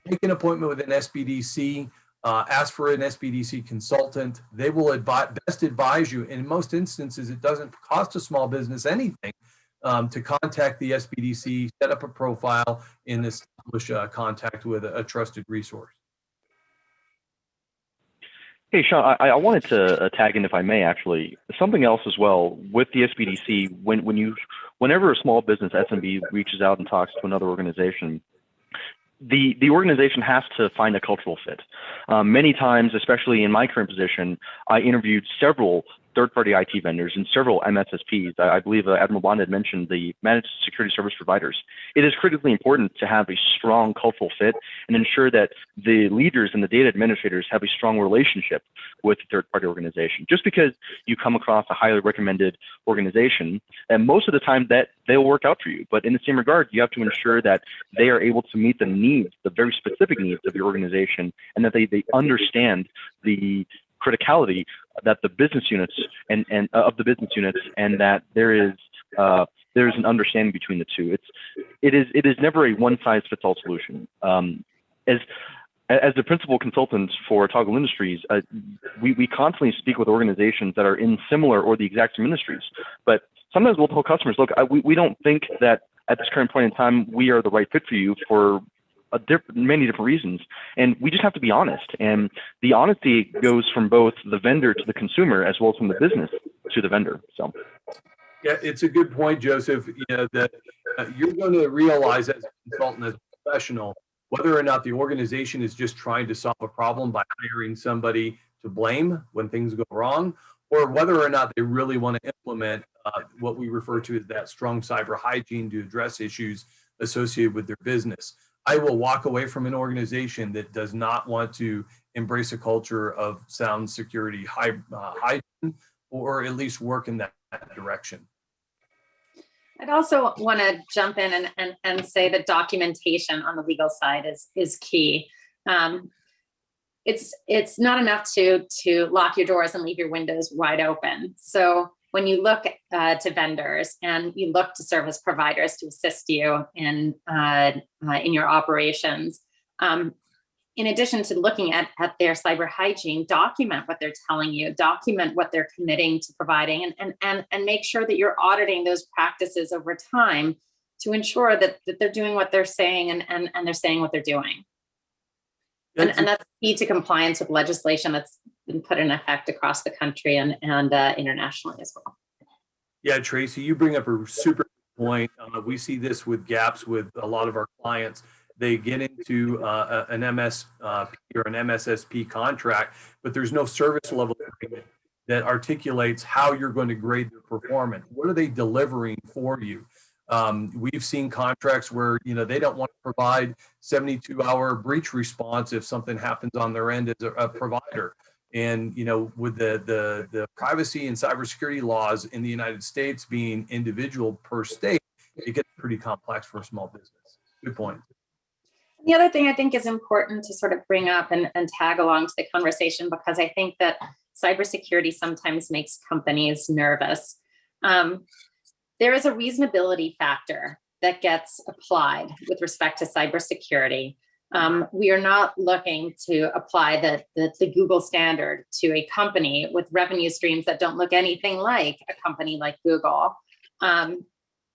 Make an appointment with an SBDC, ask for an SBDC consultant. They will best advise you. In most instances, it doesn't cost a small business anything to contact the SBDC, set up a profile, and establish contact with a trusted resource. Hey, Sean, I wanted to tag in, if I may, actually, something else as well with the SBDC. Whenever a small business SMB reaches out and talks to another organization, the organization has to find a cultural fit. Many times, especially in my current position, I interviewed several third-party IT vendors and several MSSPs. I believe Admiral Bond had mentioned the managed security service providers. It is critically important to have a strong cultural fit and ensure that the leaders and the data administrators have a strong relationship with the third-party organization. Just because you come across a highly recommended organization, and most of the time that they'll work out for you. But in the same regard, you have to ensure that they are able to meet the needs, the very specific needs of your organization, and that they understand the criticality that the business units and of the business units, and that there's an understanding between the two. It is never a one-size-fits-all solution. As the principal consultants for Toggle Industries, we constantly speak with organizations that are in similar or the exact same industries. But sometimes we'll tell customers, look, we don't think that at this current point in time we are the right fit for you for many different reasons, and we just have to be honest. And the honesty goes from both the vendor to the consumer, as well as from the business to the vendor. So, yeah, it's a good point, Joseph. You know, that you're going to realize as a consultant, as a professional, whether or not the organization is just trying to solve a problem by hiring somebody to blame when things go wrong, or whether or not they really want to implement what we refer to as that strong cyber hygiene to address issues associated with their business. I will walk away from an organization that does not want to embrace a culture of sound security hygiene, or at least work in that direction. I'd also want to jump in and say that documentation on the legal side is key. It's not enough to lock your doors and leave your windows wide open. So when you look to vendors and you look to service providers to assist you in your operations, in addition to looking at their cyber hygiene, document what they're telling you, document what they're committing to providing, and make sure that you're auditing those practices over time to ensure that they're doing what they're saying and they're saying what they're doing. And that's key to compliance with legislation that's been put in effect across the country and internationally as well. Yeah, Tracy, you bring up a super point. We see this with gaps with a lot of our clients. They get into an MSP or an MSSP contract, but there's no service level agreement that articulates how you're going to grade their performance. What are they delivering for you? We've seen contracts where, you know, they don't want to provide 72-hour breach response if something happens on their end as a provider. And, you know, with the privacy and cybersecurity laws in the United States being individual per state, it gets pretty complex for a small business. Good point. The other thing I think is important to sort of bring up and tag along to the conversation, because I think that cybersecurity sometimes makes companies nervous. There is a reasonability factor that gets applied with respect to cybersecurity. We are not looking to apply the Google standard to a company with revenue streams that don't look anything like a company like Google.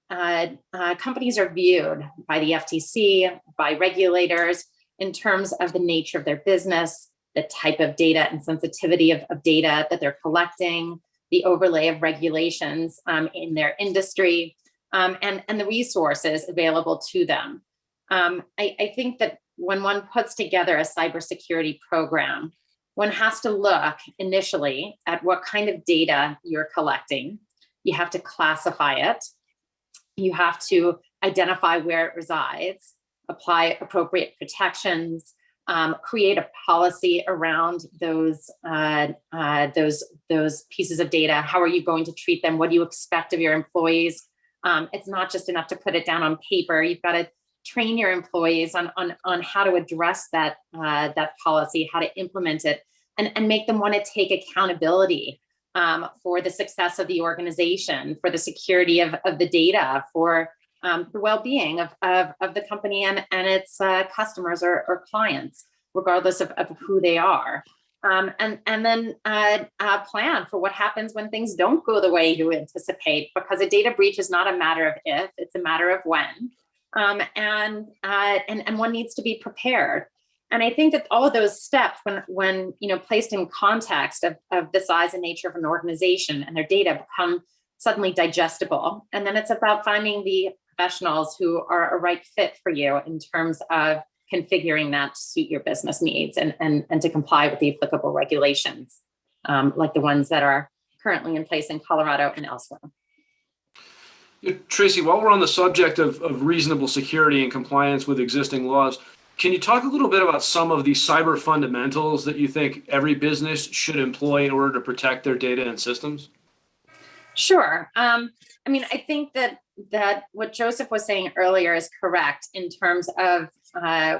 Companies are viewed by the FTC, by regulators, in terms of the nature of their business, the type of data and sensitivity of data that they're collecting, the overlay of regulations in their industry, and the resources available to them. I think that when one puts together a cybersecurity program, one has to look initially at what kind of data you're collecting. You have to classify it. You have to identify where it resides, apply appropriate protections, create a policy around those pieces of data. How are you going to treat them? What do you expect of your employees? It's not just enough to put it down on paper. You've got to train your employees on how to address that policy, how to implement it, and make them want to take accountability for the success of the organization, for the security of the data, for the well-being of the company and its customers or clients, regardless of who they are. And then plan for what happens when things don't go the way you anticipate, because a data breach is not a matter of if, it's a matter of when. And one needs to be prepared. And I think that all of those steps, when placed in context of the size and nature of an organization and their data, become suddenly digestible. And then it's about finding the professionals who are a right fit for you in terms of configuring that to suit your business needs and to comply with the applicable regulations, like the ones that are currently in place in Colorado and elsewhere. Tracy, while we're on the subject of reasonable security and compliance with existing laws, can you talk a little bit about some of the cyber fundamentals that you think every business should employ in order to protect their data and systems? Sure. I think that what Joseph was saying earlier is correct in terms of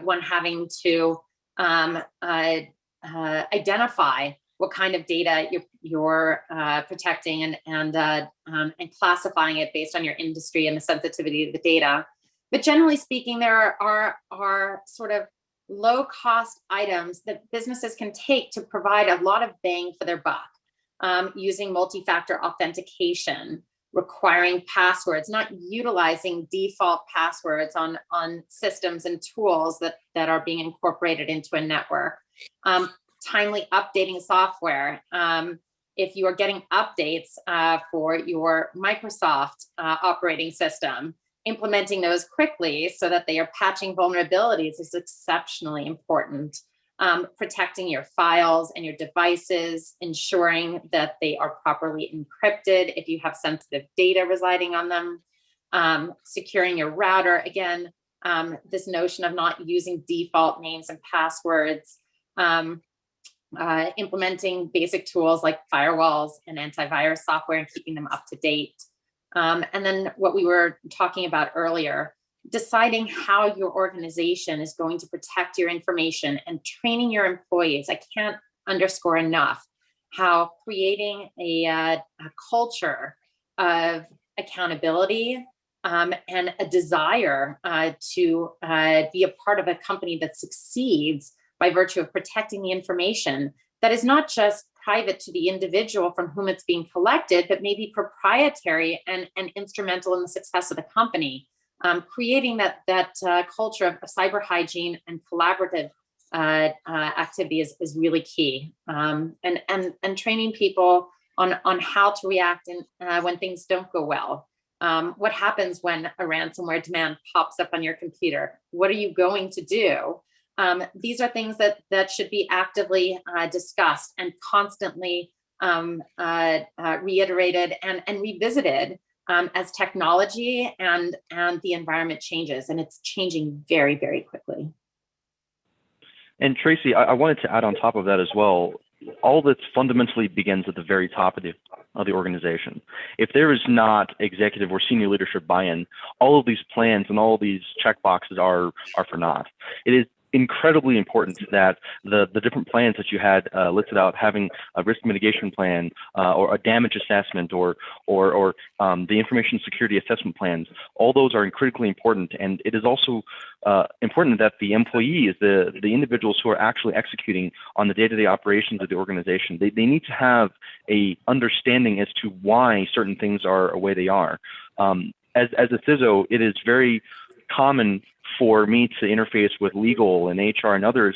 one having to identify what kind of data you're protecting and classifying it based on your industry and the sensitivity of the data. But generally speaking, there are sort of low-cost items that businesses can take to provide a lot of bang for their buck, using multi-factor authentication, requiring passwords, not utilizing default passwords on systems and tools that are being incorporated into a network, timely updating software. If you are getting updates for your Microsoft operating system, implementing those quickly so that they are patching vulnerabilities is exceptionally important. Protecting your files and your devices, ensuring that they are properly encrypted if you have sensitive data residing on them, securing your router. Again, this notion of not using default names and passwords, implementing basic tools like firewalls and antivirus software and keeping them up to date. And then what we were talking about earlier, deciding how your organization is going to protect your information and training your employees. I can't underscore enough how creating a culture of accountability and a desire to be a part of a company that succeeds by virtue of protecting the information that is not just private to the individual from whom it's being collected, but maybe proprietary and instrumental in the success of the company. Creating that culture of cyber hygiene and collaborative activity is really key. And training people on how to react when things don't go well. What happens when a ransomware demand pops up on your computer? What are you going to do? These are things that should be actively discussed and constantly reiterated and revisited as technology and the environment changes, and it's changing very, very quickly. And Tracy, I wanted to add on top of that as well. All this fundamentally begins at the very top of the organization. If there is not executive or senior leadership buy-in, all of these plans and all of these checkboxes are for naught. It is incredibly important that the different plans that you had listed out, having a risk mitigation plan or a damage assessment or the information security assessment plans, all those are critically important. And it is also important that the employees, the individuals who are actually executing on the day-to-day operations of the organization, they need to have a understanding as to why certain things are the way they are. As a CISO, it is very common for me to interface with legal and HR and others,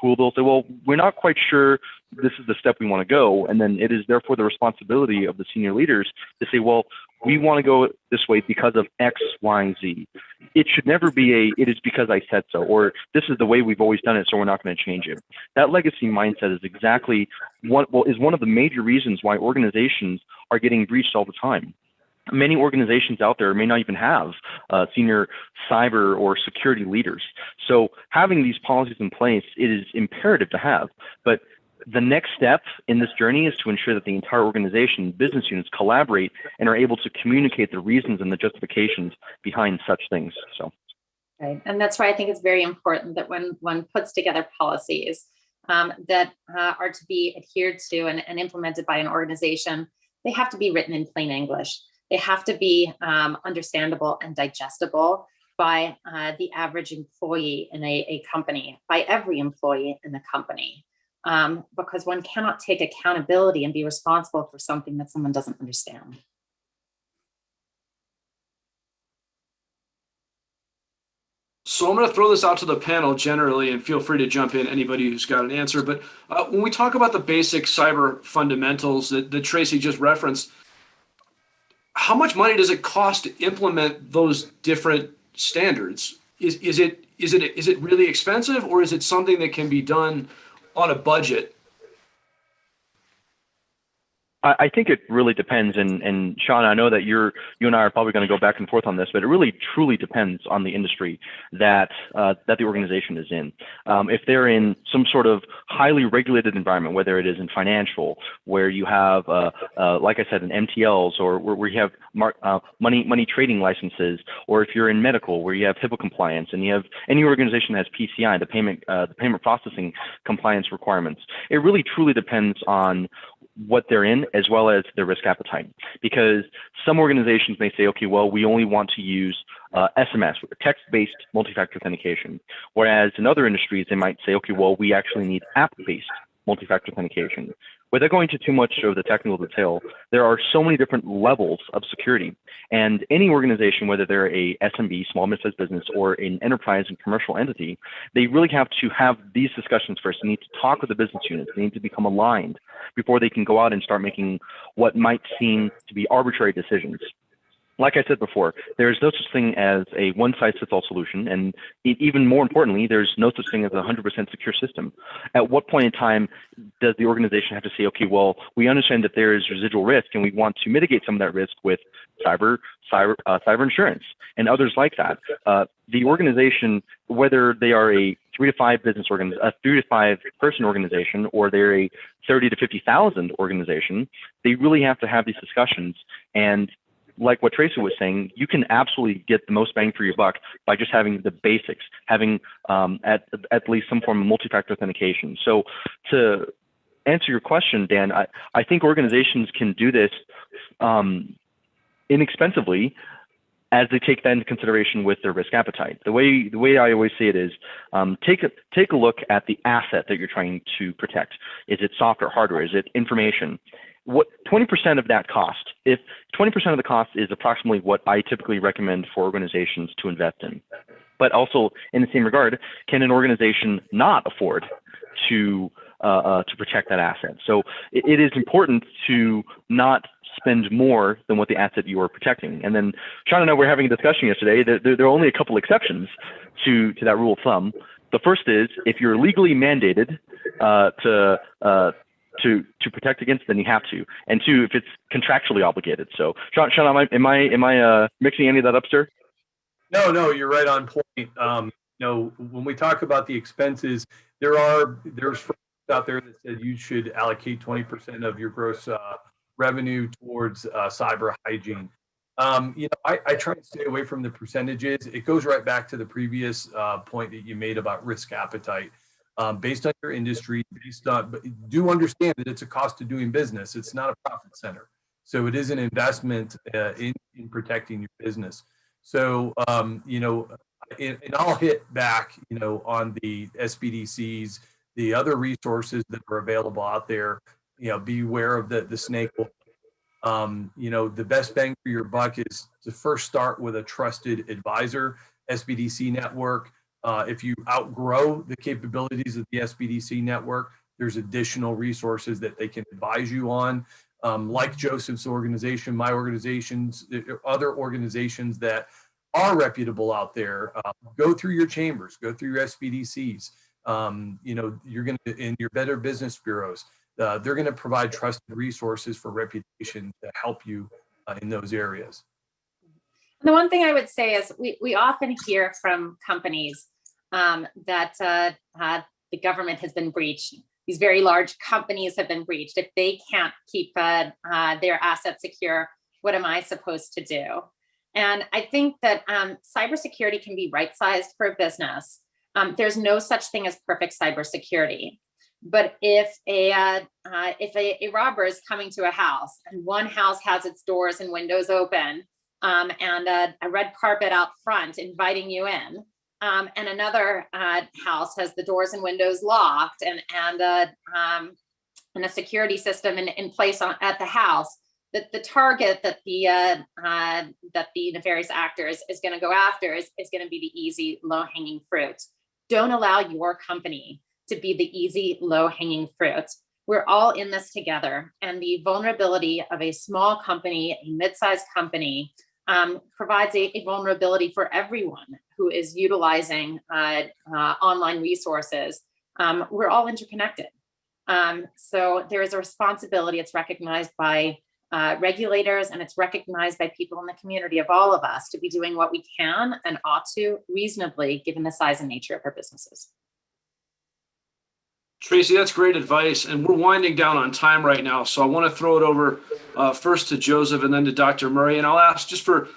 who they'll say, well, we're not quite sure this is the step we want to go. And then it is therefore the responsibility of the senior leaders to say, well, we want to go this way because of X, Y, and Z. It should never be it is because I said so, or this is the way we've always done it, so we're not going to change it. That legacy mindset is exactly one of the major reasons why organizations are getting breached all the time. Many organizations out there may not even have senior cyber or security leaders. So having these policies in place, it is imperative to have. But the next step in this journey is to ensure that the entire organization, business units, collaborate and are able to communicate the reasons and the justifications behind such things. So, right. And that's why I think it's very important that when one puts together policies that are to be adhered to and implemented by an organization, they have to be written in plain English. They have to be understandable and digestible by the average employee in a company, by every employee in the company, because one cannot take accountability and be responsible for something that someone doesn't understand. So I'm going to throw this out to the panel generally, and feel free to jump in, anybody who's got an answer. But when we talk about the basic cyber fundamentals that Tracy just referenced, how much money does it cost to implement those different standards? Is it really expensive, or is it something that can be done on a budget? I think it really depends, and Sean, I know that you and I are probably going to go back and forth on this, but it really truly depends on the industry that the organization is in. If they're in some sort of highly regulated environment, whether it is in financial, where you have, like I said, an MTLs, or where you have money trading licenses, or if you're in medical, where you have HIPAA compliance, and you have any organization that has PCI, the payment processing compliance requirements. It really truly depends on what they're in, as well as their risk appetite. Because some organizations may say, okay, well, we only want to use SMS, text-based multi-factor authentication. Whereas in other industries, they might say, okay, well, we actually need app-based multi-factor authentication. Without going into too much of the technical detail, there are so many different levels of security. And any organization, whether they're a SMB, small mid-sized business, or an enterprise and commercial entity, they really have to have these discussions first. They need to talk with the business units. They need to become aligned before they can go out and start making what might seem to be arbitrary decisions. Like I said before, there's no such thing as a one-size-fits-all solution, and even more importantly, there's no such thing as a 100% secure system. At what point in time does the organization have to say, okay, well, we understand that there is residual risk, and we want to mitigate some of that risk with cyber insurance and others like that. The organization, whether they are a 3 to 5 a 3 to 5 person organization, or they're a 30 to 50,000 organization, they really have to have these discussions. And like what Tracy was saying, you can absolutely get the most bang for your buck by just having the basics, having at least some form of multi-factor authentication. So to answer your question, Dan, I think organizations can do this inexpensively as they take that into consideration with their risk appetite. The way I always say it is, take a look at the asset that you're trying to protect. Is it software, hardware? Is it information? What 20% of that cost? If 20% of the cost is approximately what I typically recommend for organizations to invest in. But also in the same regard, can an organization not afford to protect that asset? So it is important to not spend more than what the asset you are protecting. And then Sean and I were having a discussion yesterday that there are only a couple exceptions to that rule of thumb. The first is if you're legally mandated to protect against, then you have to. And 2, if it's contractually obligated. So Sean, am I mixing any of that up, sir? No, you're right on point. When we talk about the expenses, there's firms out there that said you should allocate 20% of your gross revenue towards cyber hygiene. I try and stay away from the percentages. It goes right back to the previous point that you made about risk appetite. Based on your industry, but do understand that it's a cost of doing business. It's not a profit center. So it is an investment in protecting your business. So, and I'll hit back, on the SBDCs, the other resources that are available out there. Beware of the snake oil The best bang for your buck is to first start with a trusted advisor, SBDC network. If you outgrow the capabilities of the SBDC network, there's additional resources that they can advise you on. Like Joseph's organization, my organizations, other organizations that are reputable out there, go through your chambers, go through your SBDCs. You're going to, in your Better Business Bureaus, they're going to provide trusted resources for reputation to help you in those areas. The one thing I would say is we often hear from companies that the government has been breached. These very large companies have been breached. If they can't keep their assets secure, what am I supposed to do? And I think that cybersecurity can be right-sized for a business. There's no such thing as perfect cybersecurity. But if a robber is coming to a house and one house has its doors and windows open and a red carpet out front inviting you in, and another house has the doors and windows locked and a security system in place at the house, that the target that the nefarious actor is going to go after is going to be the easy, low-hanging fruit. Don't allow your company to be the easy, low-hanging fruit. We're all in this together, and the vulnerability of a small company, a mid-sized company, provides a vulnerability for everyone who is utilizing online resources. We're all interconnected. So there is a responsibility. It's recognized by regulators, and it's recognized by people in the community, of all of us, to be doing what we can and ought to reasonably, given the size and nature of our businesses. Tracy, that's great advice. And we're winding down on time right now. So I want to throw it over first to Joseph and then to Dr. Murray. And I'll ask just for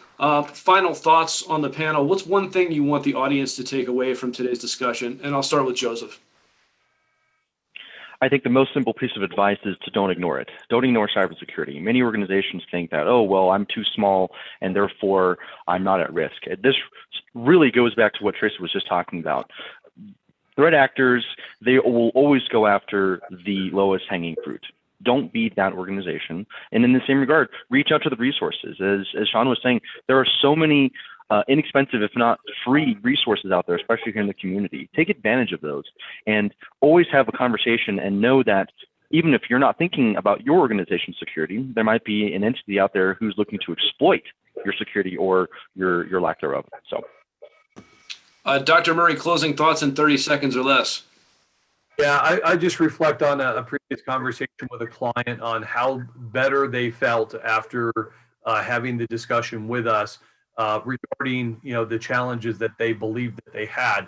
final thoughts on the panel. What's one thing you want the audience to take away from today's discussion? And I'll start with Joseph. I think the most simple piece of advice is to don't ignore it. Don't ignore cybersecurity. Many organizations think that, oh, well, I'm too small and therefore I'm not at risk. This really goes back to what Tracy was just talking about. Threat actors, they will always go after the lowest hanging fruit. Don't be that organization. And in the same regard, reach out to the resources. As Sean was saying, there are so many inexpensive, if not free, resources out there, especially here in the community. Take advantage of those and always have a conversation, and know that even if you're not thinking about your organization's security, there might be an entity out there who's looking to exploit your security or your lack thereof. So. Dr. Murray, closing thoughts in 30 seconds or less. Yeah, I just reflect on a previous conversation with a client on how better they felt after having the discussion with us regarding the challenges that they believed that they had.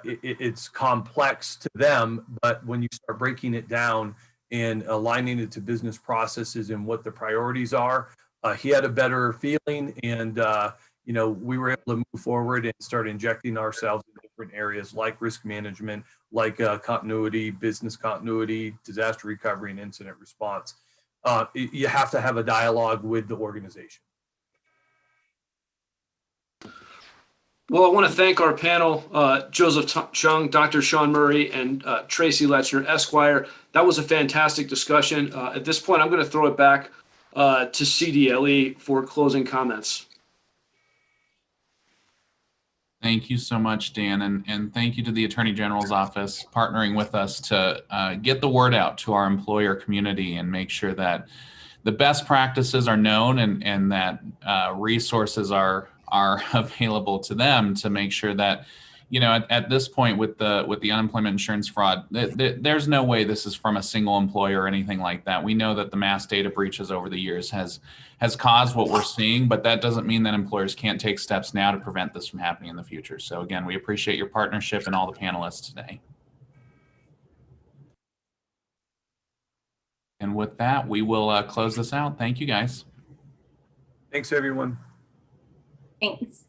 It's complex to them, but when you start breaking it down and aligning it to business processes and what the priorities are, he had a better feeling, and we were able to move forward and start injecting ourselves in different areas like risk management, like continuity, business continuity, disaster recovery, and incident response. You have to have a dialogue with the organization. Well, I want to thank our panel, Joseph Chung, Dr. Sean Murray, and Tracy Letchner, Esquire. That was a fantastic discussion. At this point, I'm going to throw it back to CDLE for closing comments. Thank you so much, Dan, and thank you to the Attorney General's office partnering with us to get the word out to our employer community and make sure that the best practices are known and that resources are available to them to make sure that, at this point with the unemployment insurance fraud, there's no way this is from a single employer or anything like that. We know that the mass data breaches over the years has caused what we're seeing, but that doesn't mean that employers can't take steps now to prevent this from happening in the future. So again, we appreciate your partnership and all the panelists today. And with that, we will close this out. Thank you, guys. Thanks, everyone. Thanks.